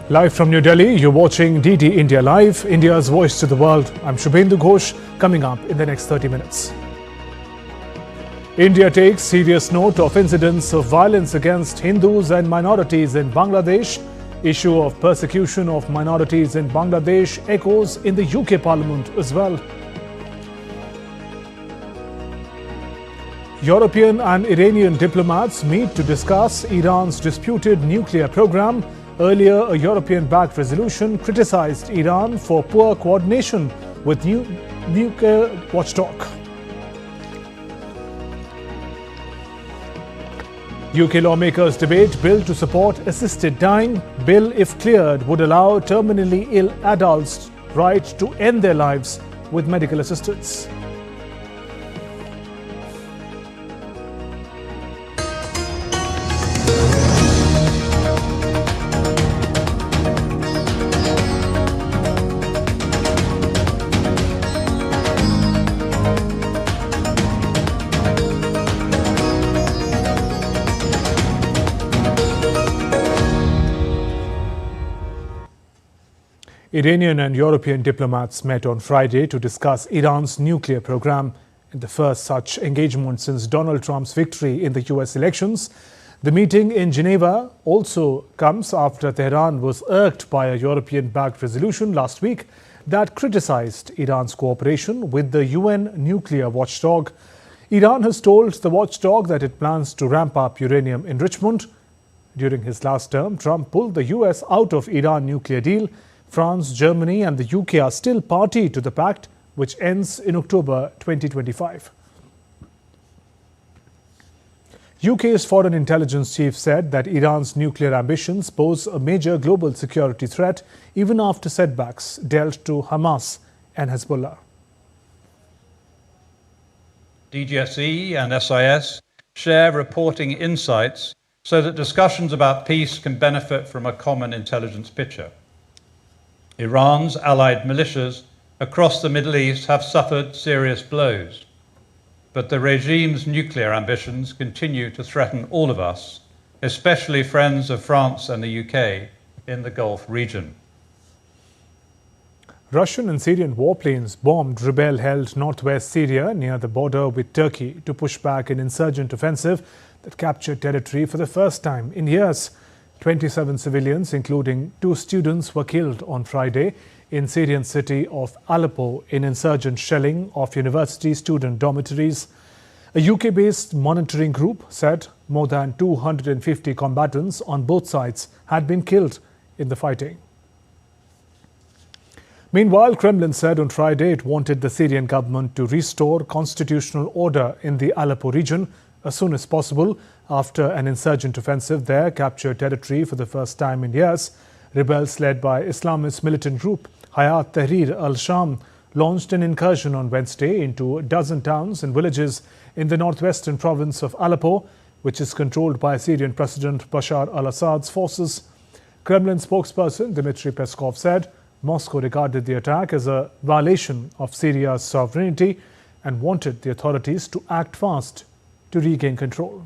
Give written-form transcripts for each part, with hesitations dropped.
Live from New Delhi, you're watching DD India Live, India's voice to the world. I'm Shubhendu Ghosh, coming up in the next 30 minutes. India takes serious note of incidents of violence against Hindus and minorities in Bangladesh. Issue of persecution of minorities in Bangladesh echoes in the UK Parliament as well. European and Iranian diplomats meet to discuss Iran's disputed nuclear program. Earlier, a European-backed resolution criticized Iran for poor coordination with nuclear watchdog. UK lawmakers debate bill to support assisted dying. Bill, if cleared, would allow terminally ill adults right to end their lives with medical assistance. Iranian and European diplomats met on Friday to discuss Iran's nuclear program in the first such engagement since Donald Trump's victory in the US elections. The meeting in Geneva also comes after Tehran was irked by a European-backed resolution last week that criticized Iran's cooperation with the UN nuclear watchdog. Iran has told the watchdog that it plans to ramp up uranium enrichment. During his last term, Trump pulled the US out of Iran nuclear deal. France, Germany and the UK are still party to the pact, which ends in October 2025. UK's foreign intelligence chief said that Iran's nuclear ambitions pose a major global security threat even after setbacks dealt to Hamas and Hezbollah. DGSE and SIS share reporting insights so that discussions about peace can benefit from a common intelligence picture. Iran's allied militias across the Middle East have suffered serious blows, but the regime's nuclear ambitions continue to threaten all of us, especially friends of France and the UK in the Gulf region. Russian and Syrian warplanes bombed rebel-held northwest Syria near the border with Turkey to push back an insurgent offensive that captured territory for the first time in years. 27 civilians, including 2 students, were killed on Friday in Syrian city of Aleppo in insurgent shelling of university student dormitories. A UK-based monitoring group said more than 250 combatants on both sides had been killed in the fighting. Meanwhile, Kremlin said on Friday it wanted the Syrian government to restore constitutional order in the Aleppo region as soon as possible after an insurgent offensive there captured territory for the first time in years. Rebels led by Islamist militant group Hayat Tahrir al-Sham launched an incursion on Wednesday into a dozen towns and villages in the northwestern province of Aleppo, which is controlled by Syrian President Bashar al-Assad's forces. Kremlin spokesperson Dmitry Peskov said Moscow regarded the attack as a violation of Syria's sovereignty and wanted the authorities to act fast to regain control.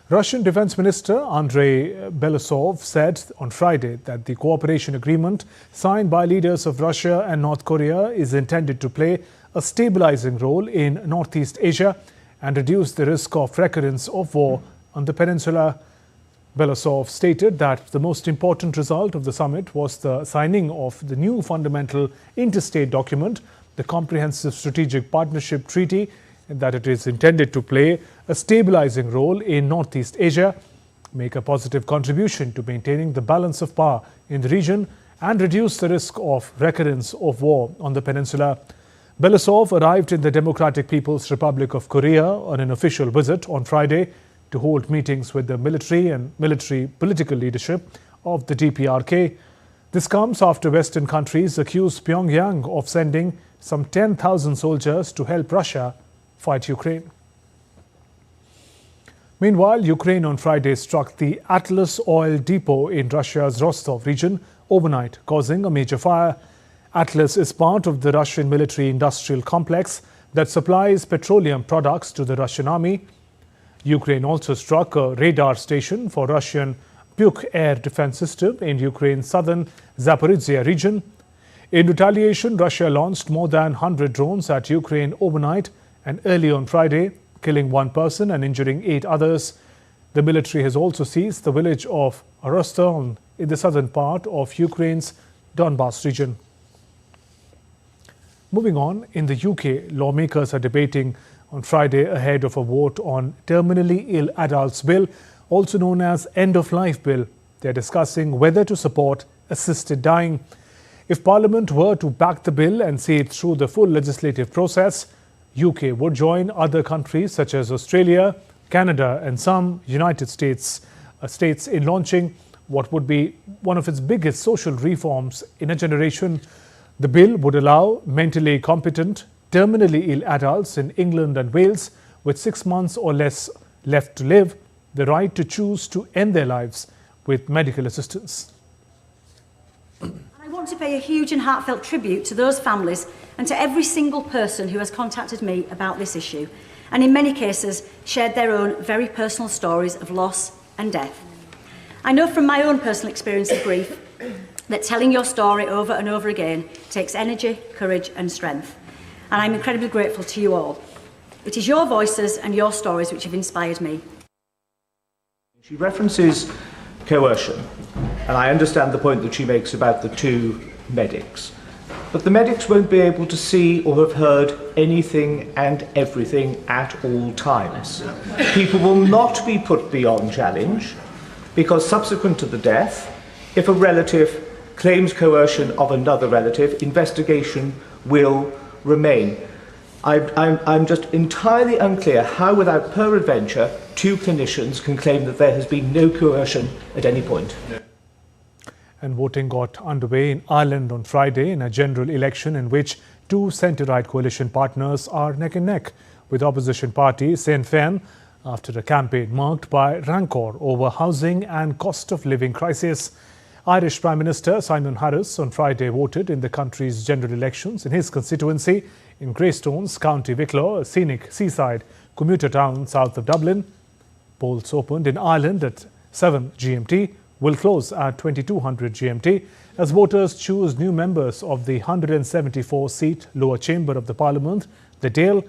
Russian Defense Minister Andrei Belousov said on Friday that the cooperation agreement signed by leaders of Russia and North Korea is intended to play a stabilizing role in Northeast Asia and reduce the risk of recurrence of war on the peninsula. Belousov stated that the most important result of the summit was the signing of the new fundamental interstate document, the Comprehensive Strategic Partnership Treaty, and that it is intended to play a stabilizing role in Northeast Asia, make a positive contribution to maintaining the balance of power in the region, and reduce the risk of recurrence of war on the peninsula. Belousov arrived in the Democratic People's Republic of Korea on an official visit on Friday to hold meetings with the military and military political leadership of the DPRK. This comes after Western countries accused Pyongyang of sending some 10,000 soldiers to help Russia fight Ukraine. Meanwhile, Ukraine on Friday struck the Atlas oil depot in Russia's Rostov region overnight, causing a major fire. Atlas is part of the Russian military-industrial complex that supplies petroleum products to the Russian army. Ukraine also struck a radar station for Russian Buk air defense system in Ukraine's southern Zaporizhia region. In retaliation, Russia launched more than 100 drones at Ukraine overnight and early on Friday, killing one person and injuring 8 others. The military has also seized the village of Rostov in the southern part of Ukraine's Donbas region. Moving on, in the UK, lawmakers are debating on Friday ahead of a vote on Terminally Ill Adults Bill, also known as End of Life Bill. They are discussing whether to support assisted dying. If Parliament were to back the bill and see it through the full legislative process, UK would join other countries such as Australia, Canada and some United States in launching what would be one of its biggest social reforms in a generation. The bill would allow mentally competent, terminally ill adults in England and Wales with 6 months or less left to live the right to choose to end their lives with medical assistance. I want to pay a huge and heartfelt tribute to those families and to every single person who has contacted me about this issue and in many cases shared their own very personal stories of loss and death. I know from my own personal experience of grief that telling your story over and over again takes energy, courage and strength. And I'm incredibly grateful to you all. It is your voices and your stories which have inspired me. She references coercion, and I understand the point that she makes about the 2 medics. But the medics won't be able to see or have heard anything and everything at all times. People will not be put beyond challenge because subsequent to the death, if a relative claims coercion of another relative, investigation will remain. I'm just entirely unclear how, without peradventure, 2 clinicians can claim that there has been no coercion at any point. And voting got underway in Ireland on Friday in a general election in which 2 centre-right coalition partners are neck and neck with opposition party Sinn Féin after a campaign marked by rancour over housing and cost of living crisis. Irish Prime Minister Simon Harris on Friday voted in the country's general elections in his constituency in Greystones, County Wicklow, a scenic seaside commuter town south of Dublin. Polls opened in Ireland at 7 GMT, will close at 2200 GMT as voters choose new members of the 174-seat lower chamber of the Parliament. The Dáil.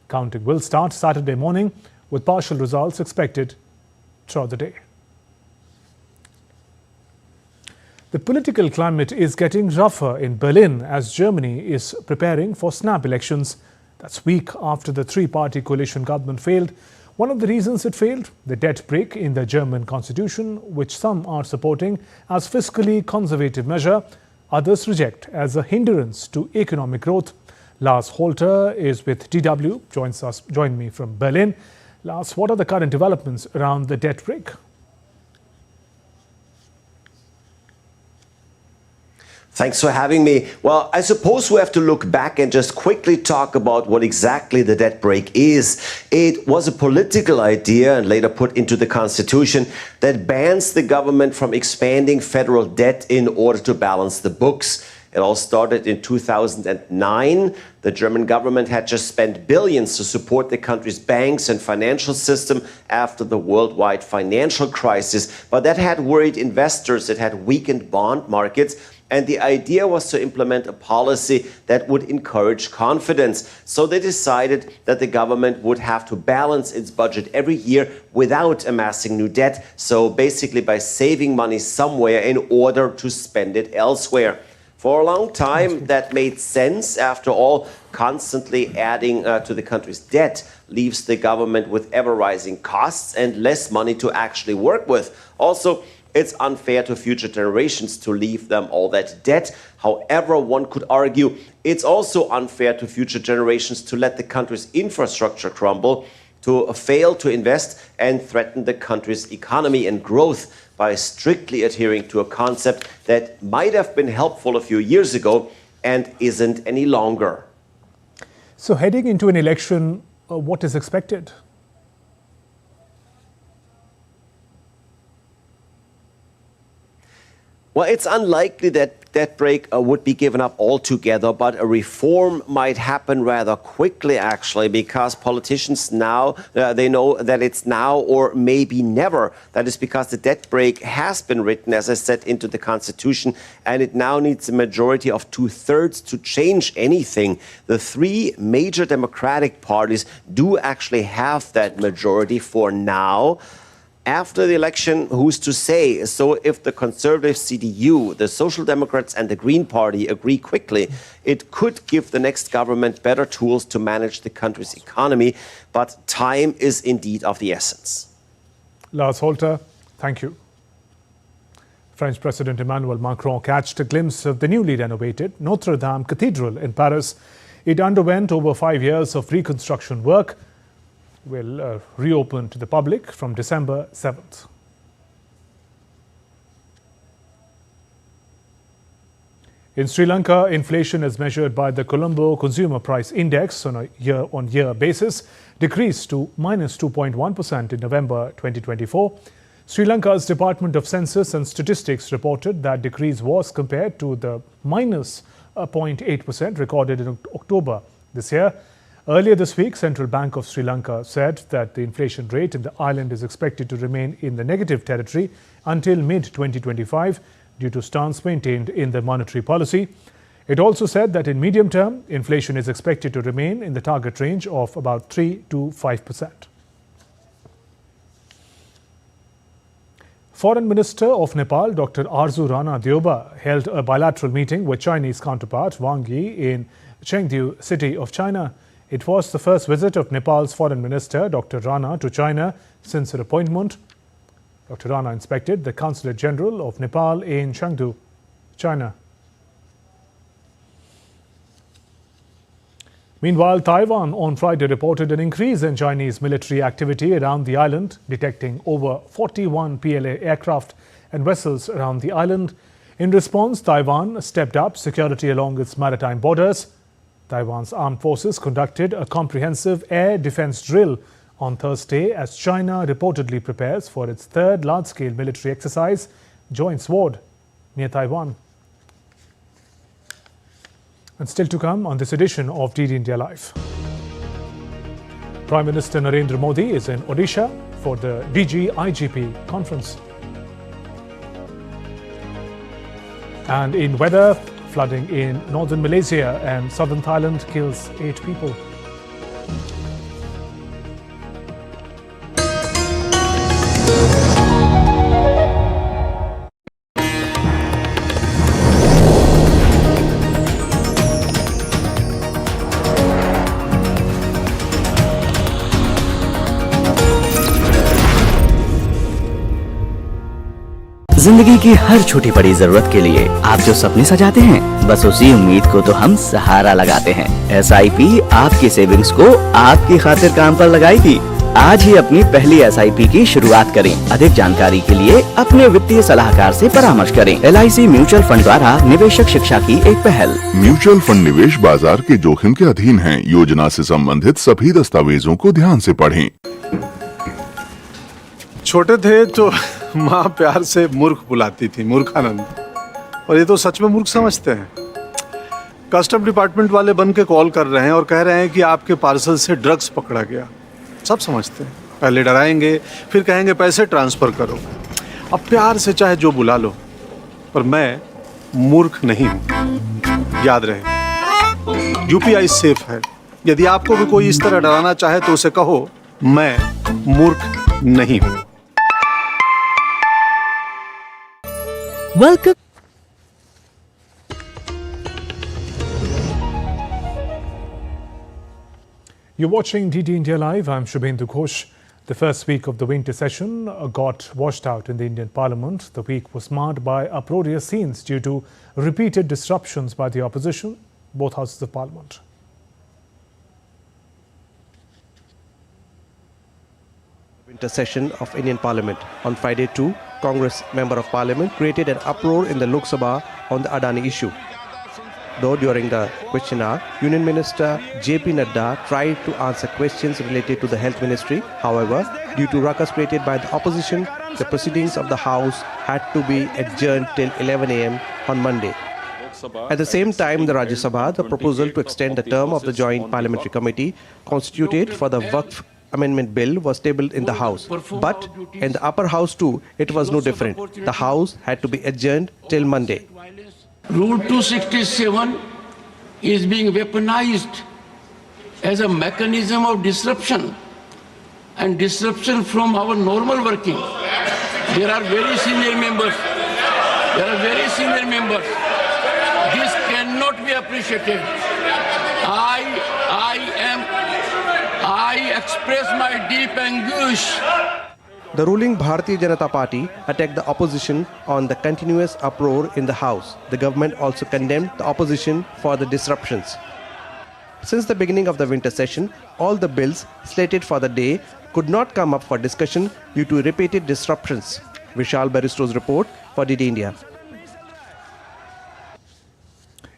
Counting will start Saturday morning with partial results expected throughout the day. The political climate is getting rougher in Berlin as Germany is preparing for snap elections. That's week after the 3-party coalition government failed. One of the reasons it failed, the debt brake in the German constitution, which some are supporting as fiscally conservative measure, others reject as a hindrance to economic growth. Lars Holter is with DW, joined me from Berlin. Lars, what are the current developments around the debt brake? Thanks for having me. Well, I suppose we have to look back and just quickly talk about what exactly the debt brake is. It was a political idea and later put into the constitution that bans the government from expanding federal debt in order to balance the books. It all started in 2009. The German government had just spent billions to support the country's banks and financial system after the worldwide financial crisis. But that had worried investors, it had weakened bond markets. And the idea was to implement a policy that would encourage confidence. So they decided that the government would have to balance its budget every year without amassing new debt. So basically by saving money somewhere in order to spend it elsewhere. For a long time, that made sense. After all, constantly adding to the country's debt leaves the government with ever-rising costs and less money to actually work with. Also, it's unfair to future generations to leave them all that debt. However, one could argue it's also unfair to future generations to let the country's infrastructure crumble, to fail to invest and threaten the country's economy and growth by strictly adhering to a concept that might have been helpful a few years ago and isn't any longer. So heading into an election, what is expected? Well, it's unlikely that debt break would be given up altogether, but a reform might happen rather quickly, actually, because politicians now, they know that it's now or maybe never. That is because the debt break has been written, as I said, into the Constitution, and it now needs a majority of 2/3 to change anything. The three major democratic parties do actually have that majority for now. After the election, who's to say? So if the conservative CDU, the Social Democrats and the Green Party agree quickly, it could give the next government better tools to manage the country's economy. But time is indeed of the essence. Lars Holter, thank you. French President Emmanuel Macron catched a glimpse of the newly renovated Notre Dame Cathedral in Paris. It underwent over 5 years of reconstruction work. Will reopen to the public from December 7th. In Sri Lanka, inflation as measured by the Colombo Consumer Price Index on a year-on-year basis decreased to minus 2.1% in November 2024. Sri Lanka's Department of Census and Statistics reported that decrease was compared to the minus 0.8% recorded in October this year. Earlier this week, Central Bank of Sri Lanka said that the inflation rate in the island is expected to remain in the negative territory until mid-2025 due to stance maintained in the monetary policy. It also said that in medium term, inflation is expected to remain in the target range of about 3 to 5%. Foreign Minister of Nepal, Dr. Arzu Rana Deoba, held a bilateral meeting with Chinese counterpart Wang Yi in Chengdu city of China. It was the first visit of Nepal's Foreign Minister, Dr. Rana, to China since her appointment. Dr. Rana inspected the Consulate General of Nepal in Chengdu, China. Meanwhile, Taiwan on Friday reported an increase in Chinese military activity around the island, detecting over 41 PLA aircraft and vessels around the island. In response, Taiwan stepped up security along its maritime borders. Taiwan's armed forces conducted a comprehensive air defense drill on Thursday as China reportedly prepares for its third large-scale military exercise, Joint Sword, near Taiwan. And still to come on this edition of DD India Live. Prime Minister Narendra Modi is in Odisha for the DG-IGP conference. And in weather, flooding in northern Malaysia and southern Thailand kills 8 people. जिंदगी की हर छोटी बड़ी जरूरत के लिए आप जो सपने सजाते हैं, बस उसी उम्मीद को तो हम सहारा लगाते हैं। SIP आपकी सेविंग्स को आपकी खातिर काम पर लगाएगी। आज ही अपनी पहली SIP की शुरुआत करें। अधिक जानकारी के लिए अपने वित्तीय सलाहकार से परामर्श करें। LIC म्यूचुअल फंड द्वारा निवेशक शिक्षा की एक पहल। म्यूचुअल फंड निवेश बाजार के जोखिम के अधीन है। योजना से संबंधित सभी दस्तावेजों को ध्यान से पढ़ें। छोटे थे तो माँ प्यार से मूर्ख बुलाती थी, मूर्खानंद, और ये तो सच में मूर्ख समझते हैं। कस्टम डिपार्टमेंट वाले बन के कॉल कर रहे हैं और कह रहे हैं कि आपके पार्सल से ड्रग्स पकड़ा गया। सब समझते हैं, पहले डराएंगे फिर कहेंगे पैसे ट्रांसफ़र करो। अब प्यार से चाहे जो बुला लो, पर मैं मूर्ख नहीं हूँ। याद रहे, UPI सेफ है। यदि आपको भी कोई इस तरह डराना चाहे तो उसे कहो मैं मूर्ख नहीं हूँ। Welcome. You're watching DD India Live. I'm Shubhendu Ghosh. The first week of the winter session got washed out in the Indian Parliament. The week was marred by uproarious scenes due to repeated disruptions by the opposition, both houses of Parliament. Winter session of Indian Parliament. On Friday too, Congress Member of Parliament created an uproar in the Lok Sabha on the Adani issue. Though during the question hour, Union Minister JP Nadda tried to answer questions related to the Health Ministry. However, due to ruckus created by the opposition, the proceedings of the House had to be adjourned till 11 a.m. on Monday. At the same time, the Rajya Sabha, the proposal to extend the term of the Joint Parliamentary Committee constituted for the Waqf Amendment Bill was tabled in the House. But in the upper house too, it was no different. The House had to be adjourned till Monday. Rule 267 is being weaponized as a mechanism of disruption and disruption from our normal working. There are very senior members. This cannot be appreciated. I express my deep anguish. The ruling Bharatiya Janata Party attacked the opposition on the continuous uproar in the House. The government also condemned the opposition for the disruptions. Since the beginning of the winter session, all the bills slated for the day could not come up for discussion due to repeated disruptions. Vishal Baristo's report for DD India.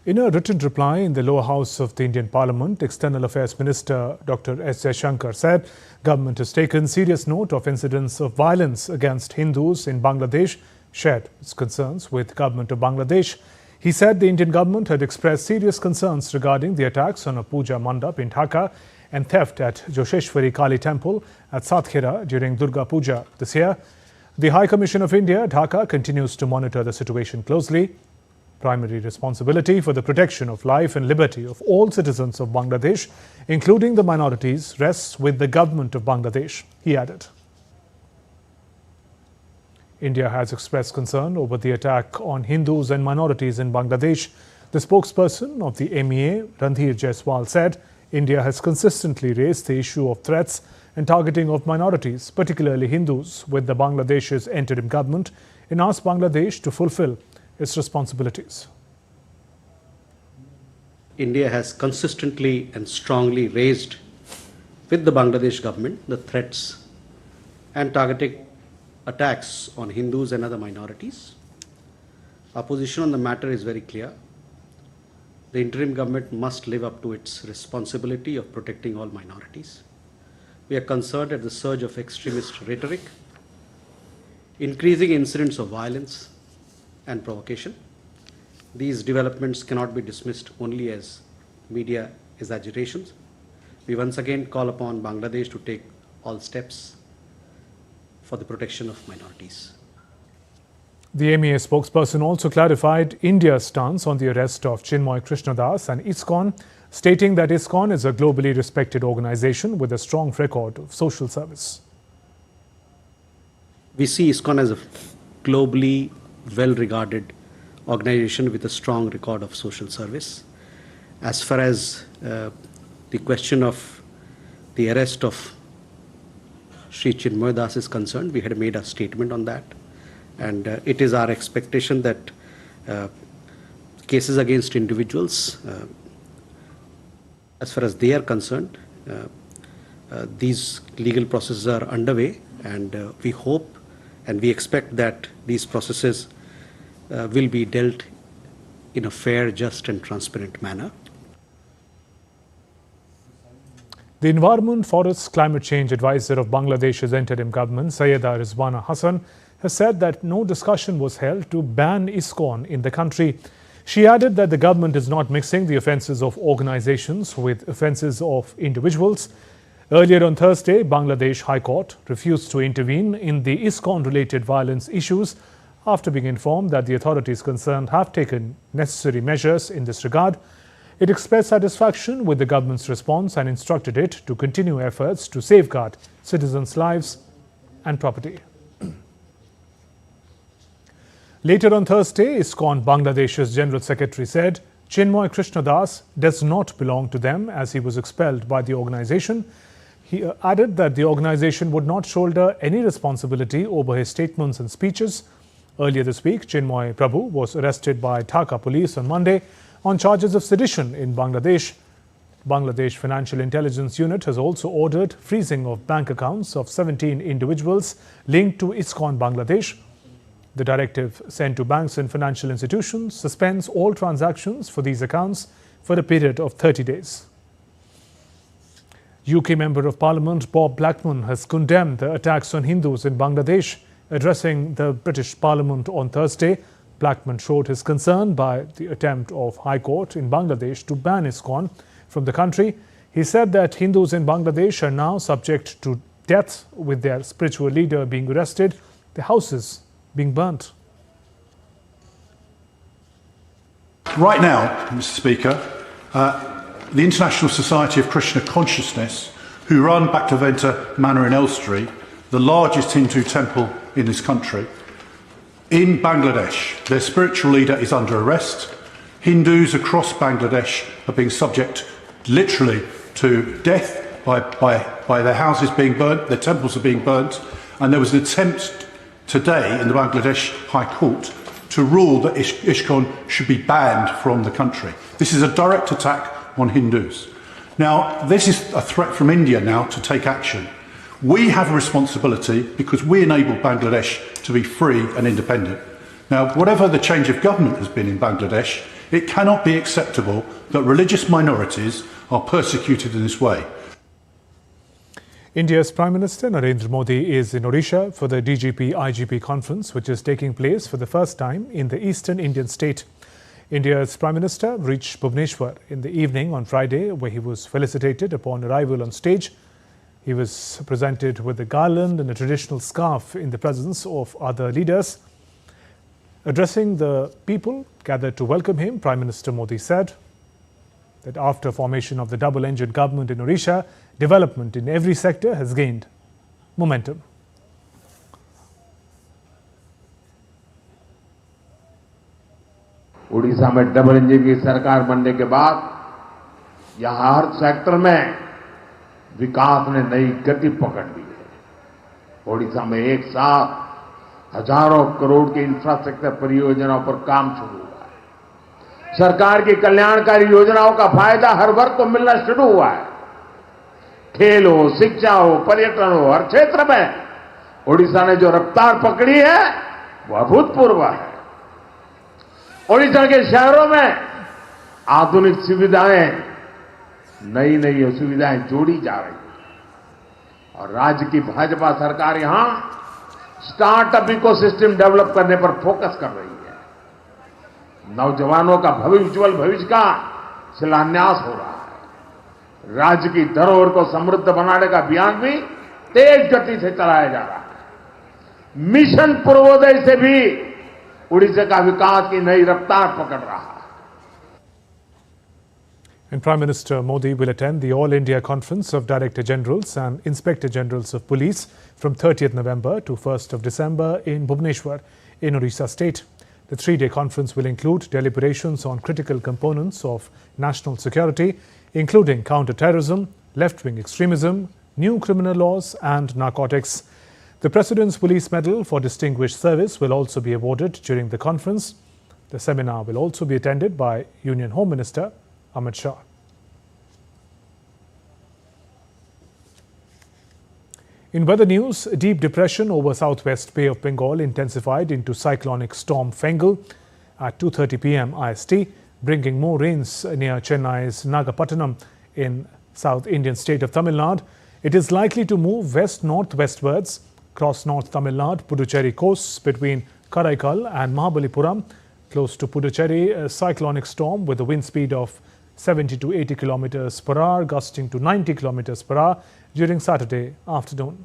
In a written reply in the lower house of the Indian Parliament, External Affairs Minister Dr. S. Jaishankar said government has taken serious note of incidents of violence against Hindus in Bangladesh, shared its concerns with government of Bangladesh. He said the Indian government had expressed serious concerns regarding the attacks on a puja mandap in Dhaka and theft at Josheshwari Kali Temple at Satkhera during Durga Puja this year. The High Commission of India, Dhaka, continues to monitor the situation closely. Primary responsibility for the protection of life and liberty of all citizens of Bangladesh, including the minorities, rests with the government of Bangladesh, he added. India has expressed concern over the attack on Hindus and minorities in Bangladesh. The spokesperson of the MEA, Randhir Jaiswal, said India has consistently raised the issue of threats and targeting of minorities, particularly Hindus, with the Bangladesh's interim government and asked Bangladesh to fulfill its responsibilities. India has consistently and strongly raised with the Bangladesh government the threats and targeted attacks on Hindus and other minorities. Our position on the matter is very clear. The interim government must live up to its responsibility of protecting all minorities. We are concerned at the surge of extremist rhetoric, increasing incidents of violence and provocation. These developments cannot be dismissed only as media exaggerations. We once again call upon Bangladesh to take all steps for the protection of minorities. The MEA spokesperson also clarified India's stance on the arrest of Chinmoy Krishnadas and ISKCON, stating that ISKCON is a globally respected organization with a strong record of social service. We see ISKCON as a globally well-regarded organization with a strong record of social service. As far as the question of the arrest of Sri Chinmoy Das is concerned, we had made a statement on that, and it is our expectation that cases against individuals, as far as they are concerned, these legal processes are underway, and we hope and we expect that these processes will be dealt in a fair, just and transparent manner. The Environment, Forests, Climate Change Advisor of Bangladesh's interim government, Sayyeda Rizwana Hassan, has said that no discussion was held to ban ISKCON in the country. She added that the government is not mixing the offences of organizations with offences of individuals. Earlier on Thursday, Bangladesh High Court refused to intervene in the ISKCON-related violence issues after being informed that the authorities concerned have taken necessary measures in this regard. It expressed satisfaction with the government's response and instructed it to continue efforts to safeguard citizens' lives and property. Later on Thursday, ISKCON Bangladesh's General Secretary said Chinmoy Krishnadas does not belong to them as he was expelled by the organization. He added that the organization would not shoulder any responsibility over his statements and speeches. Earlier this week, Chinmoy Prabhu was arrested by Dhaka police on Monday on charges of sedition in Bangladesh. Bangladesh Financial Intelligence Unit has also ordered freezing of bank accounts of 17 individuals linked to ISKCON Bangladesh. The directive sent to banks and financial institutions suspends all transactions for these accounts for a period of 30 days. UK Member of Parliament Bob Blackman has condemned the attacks on Hindus in Bangladesh. Addressing the British Parliament on Thursday, Blackman showed his concern by the attempt of High Court in Bangladesh to ban ISKCON from the country. He said that Hindus in Bangladesh are now subject to death, with their spiritual leader being arrested, their houses being burnt. Right now, Mr. Speaker, the International Society of Krishna Consciousness, who run Bhaktivinoda Manor in Elstree, the largest Hindu temple in this country, in Bangladesh, their spiritual leader is under arrest. Hindus across Bangladesh are being subject literally to death by their houses being burnt, their temples are being burnt, and there was an attempt today in the Bangladesh High Court to rule that ISKCON should be banned from the country. This is a direct attack on Hindus. Now, this is a threat from India now to take action. We have a responsibility because we enabled Bangladesh to be free and independent. Now, whatever the change of government has been in Bangladesh, it cannot be acceptable that religious minorities are persecuted in this way. India's Prime Minister Narendra Modi is in Odisha for the DGP-IGP conference, which is taking place for the first time in the eastern Indian state. India's Prime Minister reached Bhubaneswar in the evening on Friday, where he was felicitated upon arrival on stage. He was presented with a garland and a traditional scarf in the presence of other leaders. Addressing the people gathered to welcome him, Prime Minister Modi said that after formation of the double-engine government in Odisha, development in every sector has gained momentum. Orissa में double engine की सरकार बनने के बाद यहां हर sector में विकास ने नई गति पकड़ ली है। ओडिशा में एक साथ हजारों करोड़ की इंफ्रास्ट्रक्चर परियोजनाओं पर काम शुरू हुआ है। सरकार की कल्याणकारी योजनाओं का फायदा हर वर्ग को मिलना शुरू हुआ है। खेल हो, शिक्षा हो, पर्यटन हो, हर क्षेत्र में ओडिशा ने जो रफ्तार पकड़ी है वो अभूतपूर्व है। ओडिशा के शहरों में आधुनिक सुविधाएं, नई नई सुविधाएं जोड़ी जा रही है और राज्य की भाजपा सरकार यहां स्टार्टअप इकोसिस्टम डेवलप करने पर फोकस कर रही है। नौजवानों का उज्जवल भविष्य का शिलान्यास हो रहा है। राज्य की धरोहर को समृद्ध बनाने का अभियान भी तेज गति से चलाया जा रहा है। मिशन पूर्वोदय से भी उड़ीसा का विकास की नई रफ्तार पकड़ रहा है। And Prime Minister Modi will attend the All India Conference of Director Generals and Inspector Generals of Police from 30th November to 1st of December in Bhubaneswar in Odisha state. The three-day conference will include deliberations on critical components of national security, including counter-terrorism, left-wing extremism, new criminal laws and narcotics. The President's Police Medal for Distinguished Service will also be awarded during the conference. The seminar will also be attended by Union Home Minister Amit Shah. In weather news, deep depression over southwest Bay of Bengal intensified into cyclonic storm Fengal at 2:30 p.m. IST, bringing more rains near Chennai's Nagapattinam in South Indian state of Tamil Nadu. It is likely to move west-northwestwards, cross North Tamil Nadu, Puducherry coasts between Karaikal and Mahabalipuram. Close to Puducherry, a cyclonic storm with a wind speed of 70 to 80 kilometers per hour, gusting to 90 kilometers per hour during Saturday afternoon.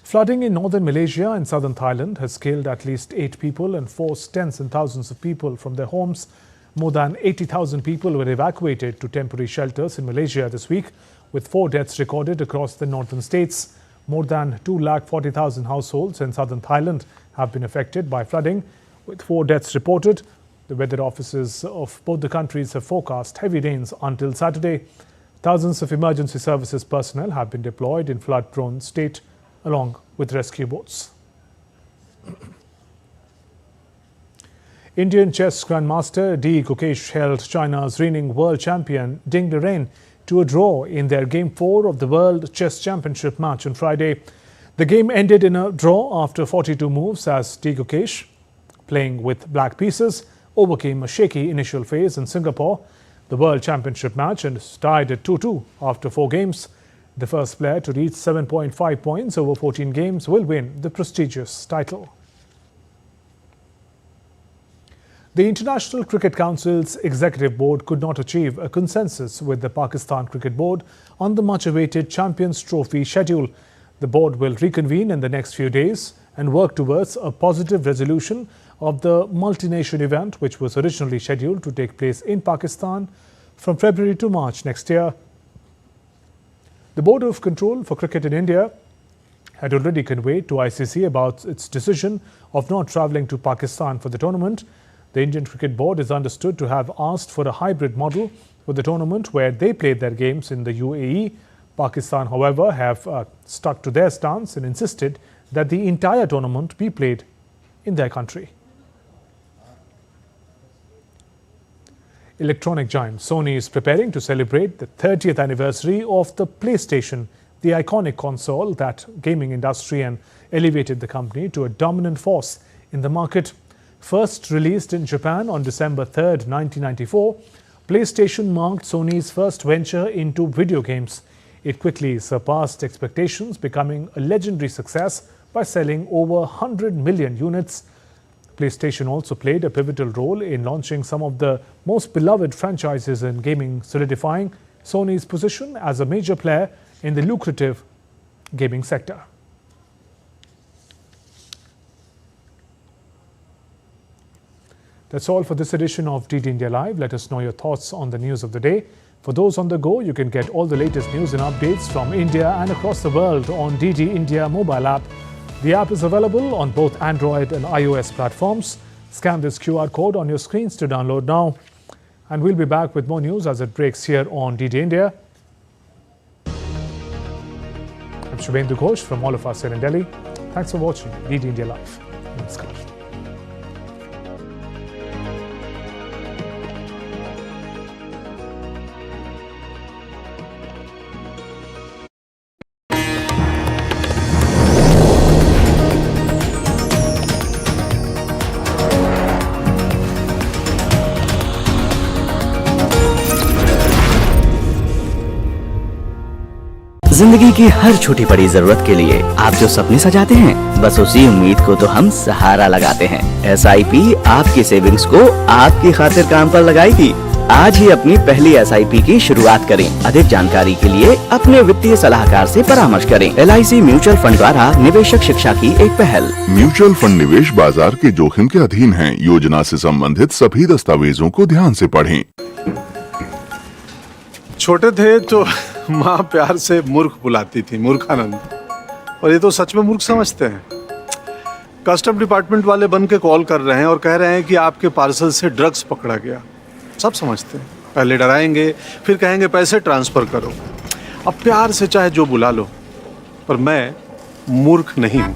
Flooding in northern Malaysia and southern Thailand has killed at least 8 people and forced tens and thousands of people from their homes. More than 80,000 people were evacuated to temporary shelters in Malaysia this week, with 4 deaths recorded across the northern states. More than 240,000 households in southern Thailand have been affected by flooding, with 4 deaths reported. The weather offices of both the countries have forecast heavy rains until Saturday. Thousands of emergency services personnel have been deployed in flood-prone state along with rescue boats. Indian chess grandmaster D. Gukesh held China's reigning world champion Ding Liren to a draw in their Game 4 of the World Chess Championship match on Friday. The game ended in a draw after 42 moves as D. Gukesh, playing with black pieces, overcame a shaky initial phase in Singapore. The World Championship match is tied at 2-2 after 4 games. The first player to reach 7.5 points over 14 games will win the prestigious title. The International Cricket Council's executive board could not achieve a consensus with the Pakistan Cricket Board on the much-awaited Champions Trophy schedule. The board will reconvene in the next few days and work towards a positive resolution of the multi-nation event, which was originally scheduled to take place in Pakistan from February to March next year. The Board of Control for Cricket in India had already conveyed to ICC about its decision of not travelling to Pakistan for the tournament. The Indian Cricket Board is understood to have asked for a hybrid model for the tournament where they played their games in the UAE. Pakistan, however, have stuck to their stance and insisted that the entire tournament be played in their country. Electronic giant Sony is preparing to celebrate the 30th anniversary of the PlayStation, the iconic console that gaming industry and elevated the company to a dominant force in the market. First released in Japan on December 3rd, 1994, PlayStation marked Sony's first venture into video games. It quickly surpassed expectations, becoming a legendary success by selling over 100 million units. PlayStation also played a pivotal role in launching some of the most beloved franchises in gaming, solidifying Sony's position as a major player in the lucrative gaming sector. That's all for this edition of DD India Live. Let us know your thoughts on the news of the day. For those on the go, you can get all the latest news and updates from India and across the world on DD India mobile app. The app is available on both Android and iOS platforms. Scan this QR code on your screens to download now. And we'll be back with more news as it breaks here on DD India. I'm Shubhendu Ghosh from all of us here in Delhi. Thanks for watching DD India Live. Namaskar. जिंदगी की हर छोटी बड़ी जरूरत के लिए आप जो सपने सजाते हैं, बस उसी उम्मीद को तो हम सहारा लगाते हैं। SIP आपकी सेविंग्स को आपकी खातिर काम पर लगाएगी। आज ही अपनी पहली SIP की शुरुआत करें। अधिक जानकारी के लिए अपने वित्तीय सलाहकार से परामर्श करें। LIC म्यूचुअल फंड द्वारा निवेशक शिक्षा की एक पहल। म्यूचुअल फंड निवेश बाजार के जोखिम के अधीन है। योजना से संबंधित सभी दस्तावेजों को ध्यान से पढ़ें। छोटे थे तो माँ प्यार से मूर्ख बुलाती थी, मूर्खानंद। और ये तो सच में मूर्ख समझते हैं। कस्टम डिपार्टमेंट वाले बन के कॉल कर रहे हैं और कह रहे हैं कि आपके पार्सल से ड्रग्स पकड़ा गया। सब समझते हैं। पहले डराएंगे, फिर कहेंगे पैसे ट्रांसफर करो। अब प्यार से चाहे जो बुला लो, पर मैं मूर्ख नहीं हूँ।